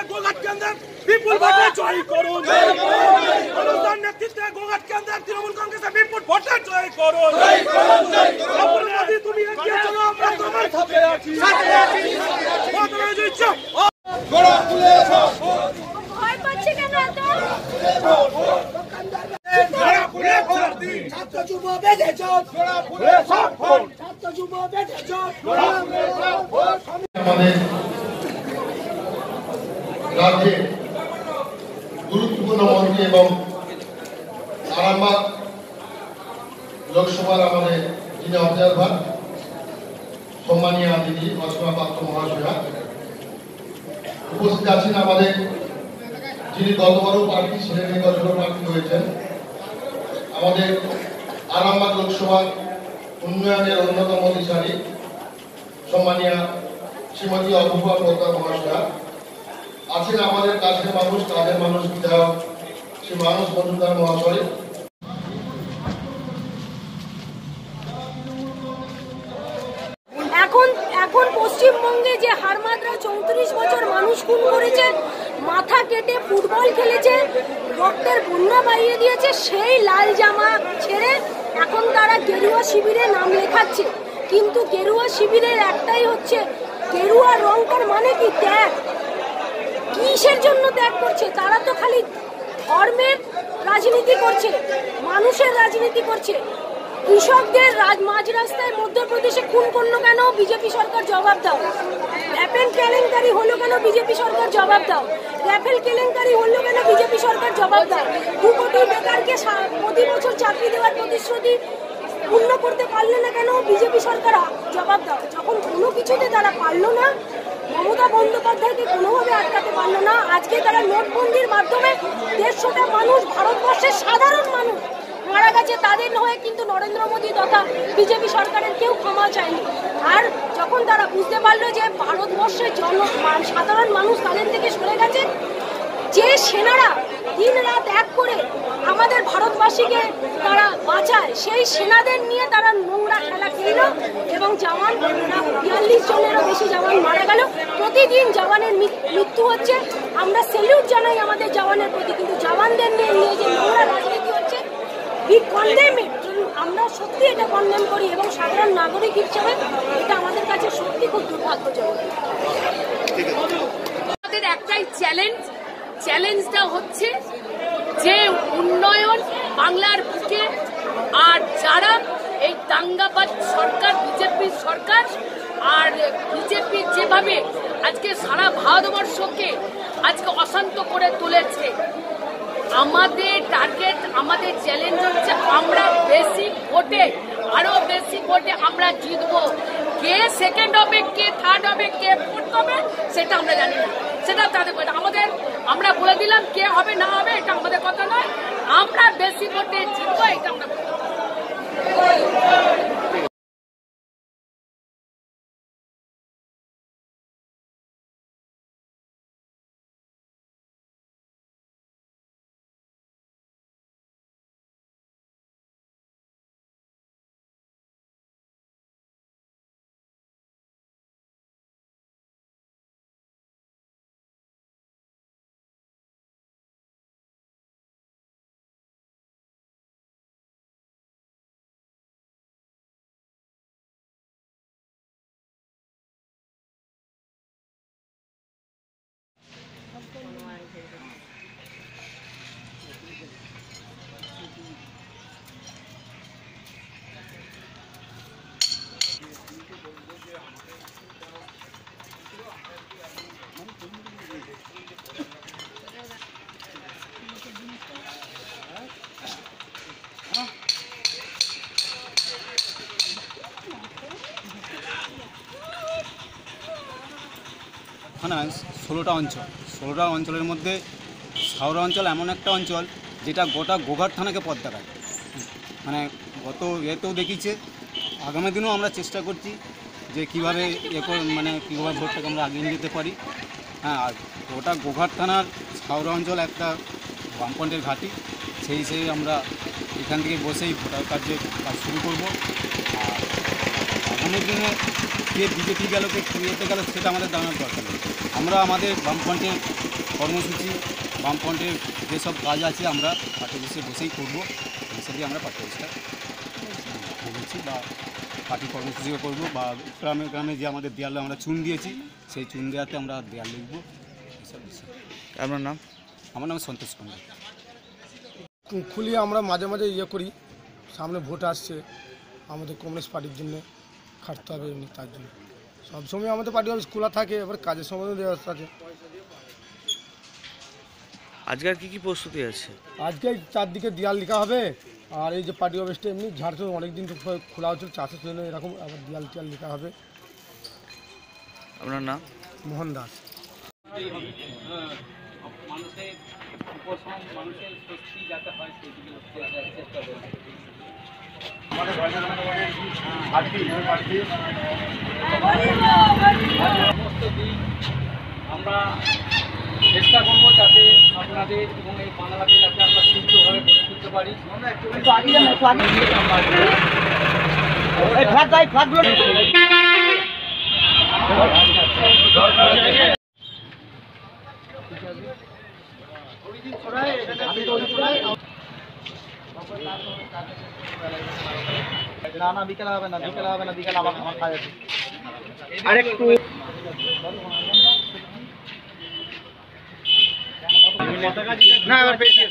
গোঘাট কেন্দ্রের বিপুল ভোটে জয় করুন। অনুদান নেতৃত্বে গোঘাট কেন্দ্রের তৃণমূল কংগ্রেসের বিপুল ভোটে জয় করুন। তুমি এগিয়ে চলো, আমরা তোমার সাথে আছি। ভয় পাচ্ছে কেন এত? ছাত্র যুব বেঁধে চল, ছাত্র যুব বেঁধে চল। আমাদের রাজ্যে গুরুত্বপূর্ণ মন্ত্রী এবং আরামবাগ লোকসভার আমাদের যিনি অবজারভার সম্মানীয় দিদি অসীমা পাত্র মহাশয়া উপস্থিত আছেন, আমাদের যিনি গতবারও প্রার্থী ছিলেন, গতবারও প্রার্থী হয়েছেন, আমাদের আরামবাগ লোকসভার উন্নয়নের অন্যতম অধিকারী সম্মানীয় শ্রীমতী অপূর্বা পোদ্দার মহাশয়া আছেন, আমাদের কাছের মানুষ, কাজের মানুষ বিধায়ক শ্রী মানস মজুমদার মহাশয়। এখন পশ্চিমবঙ্গে যে হারমাদরা 34 বছর মানুষ খুন করেছে, মাথা কেটে ফুটবল খেলেছে, রক্তের বন্যা বাইয়ে দিয়েছে, সেই লাল জামা ছেড়ে এখন তারা গেরুয়া শিবিরে নাম লেখাচ্ছে। কিন্তু গেরুয়া শিবিরের একটাই হচ্ছে, গেরুয়া রংটার মানে কি? ত্যাগ। কিসের জন্য ত্যাগ করছে? তারা তো খালি ধর্মের রাজনীতি করছে, মানুষের রাজনীতি করছে। কৃষকদের মাঝ রাস্তায় মধ্যপ্রদেশে খুন করলো কেন? বিজেপি সরকার জবাব দাও। রাফেল কেলেঙ্কারি হলো কেন? বিজেপি সরকার জবাব দাও। রাফেল কেলেঙ্কারি হলো কেন? বিজেপি সরকার জবাব দাও। 2 কোটি বেকারকে প্রতি বছর চাকরি দেওয়ার প্রতিশ্রুতি পূর্ণ করতে পারলে না কেন? বিজেপি সরকার জবাব দাও। যখন কোনো কিছুতে তারা পারলো না, মমতা বন্দ্যোপাধ্যায়কে কোনোভাবে আটকাতে পারলো না, আজকে তারা নোটবন্দির মাধ্যমে 150টা মানুষ, ভারতবর্ষের সাধারণ মানুষ মারা গেছে, তাদের হয়ে কিন্তু নরেন্দ্র মোদী তথা বিজেপি সরকারের কেউ ক্ষমা চায়নি। আর যখন তারা বুঝতে পারলো যে ভারতবর্ষের সাধারণ মানুষ তাদের থেকে সরে গেছে, যে সেনারা দিন রাত এক করে আমাদের ভারতবাসীকে তারা বাঁচায়, সেই সেনাদের নিয়ে তারা নোংরা খেলা খেলল এবং জওয়ান 42 জনেরও বেশি জওয়ান মারা গেল। প্রতিদিন জওয়ানের মৃত্যু হচ্ছে। আমরা স্যালুট জানাই আমাদের জওয়ানের প্রতি, কিন্তু জওয়ানদের নিয়ে যে নোংরা রাজনীতি হচ্ছে, আমরা সত্যি এটা কন্ডেম করি এবং সাধারণ নাগরিক হিসেবে এটা আমাদের কাছে সত্যি খুব দুর্ভাগ্যজনক। আমাদের একটাই চ্যালেঞ্জটা হচ্ছে যে উন্নয়ন বাংলার বুকে, আর যারা এই দাঙ্গাবাজ সরকার, বিজেপির সরকার, আর বিজেপি যেভাবে আজকে সারা ভারতবর্ষকে আজকে অশান্ত করে তুলেছে, আমাদের টার্গেট, আমাদের চ্যালেঞ্জ হচ্ছে আমরা বেশি ভোটে, আরো বেশি ভোটে আমরা জিতবো। কে সেকেন্ড হবে, কে থার্ড হবে, কে ফোর্থ হবে সেটা আমরা জানি না, সেটা তাদের আমাদের, আমরা বলে দিলাম কে হবে না হবে এটা আমাদের কথা নয়, আমরা বেশি ভোটে জিতবো এটা আমরা। থানায় 16টা অঞ্চলের মধ্যে সাউরা অঞ্চল এমন একটা অঞ্চল যেটা গোটা গোঘাট থানাকে পথ দেখায়। মানে গত এতেও দেখিয়েছে, আগামী দিনেও আমরা চেষ্টা করছি যে কীভাবে কীভাবে ভোটটাকে আমরা আগিয়ে নিয়ে যেতে পারি। হ্যাঁ, আর গোটা গোঘাট থানার সাউরা অঞ্চল একটা বামপন্থের ঘাঁটি, সেই আমরা এখান থেকে বসেই ভোটার কার্যের কাজ শুরু করব। আর আগামী দিনে কে বিজেপি গেল কে ইয়েতে গেল সেটা আমাদের জানার দরকার নেই। আমরা আমাদের বামফ্রন্টের কর্মসূচি, বামফ্রন্টের যেসব কাজ আছে আমরা পার্টি অফিসে বসেই করবো, হিসেবে আমরা পার্টি অফিসটা ভেবেছি বা পার্টি কর্মসূচিও করবো, বা গ্রামে গ্রামে যে আমাদের দেয়ালে আমরা চুন দিয়েছি সেই চুন দেওয়াতে আমরা দেয়াল লিখবো এসব বিষয়। আপনার নাম? আমার নাম সন্তোষ কুমার। খুলিয়ে আমরা মাঝে মাঝে ইয়ে করি, সামনে ভোট আসছে, আমাদের কমিউনিস্ট পার্টির জন্য খাটতে হবে এমনি, তার জন্য সবসময় আমাদের পার্টি অফিস খোলা থাকে, এবার কাজের সময় ব্যবস্থা আছে। আজকের কি প্রস্তুতি আছে? আজকে চারদিকে দেয়াল লেখা হবে, আর এই যে পার্টি অফিসটা এমনি ঝাড়ছে অনেকদিন তো খোলা হচ্ছিল চাষের জন্য, এরকম আবার দেয়াল টিয়াল লেখা হবে। আপনার নাম? মোহন দাস। মানুষের উপশম, মানুষের স্বস্তি যাতে হয় সেদিকে চেষ্টা করবে। সমস্ত দিক আমরা চেষ্টা করবো যাতে আপনাদের এবং এই বাংলাকে যাতে আমরা সুস্থভাবে গড়ে তুলতে পারি। না বিকেলে হবে না, বিকেলে হবে না, বিকেলে আমার কাজ আছে। আরেকটু না, এবার পেয়েছি।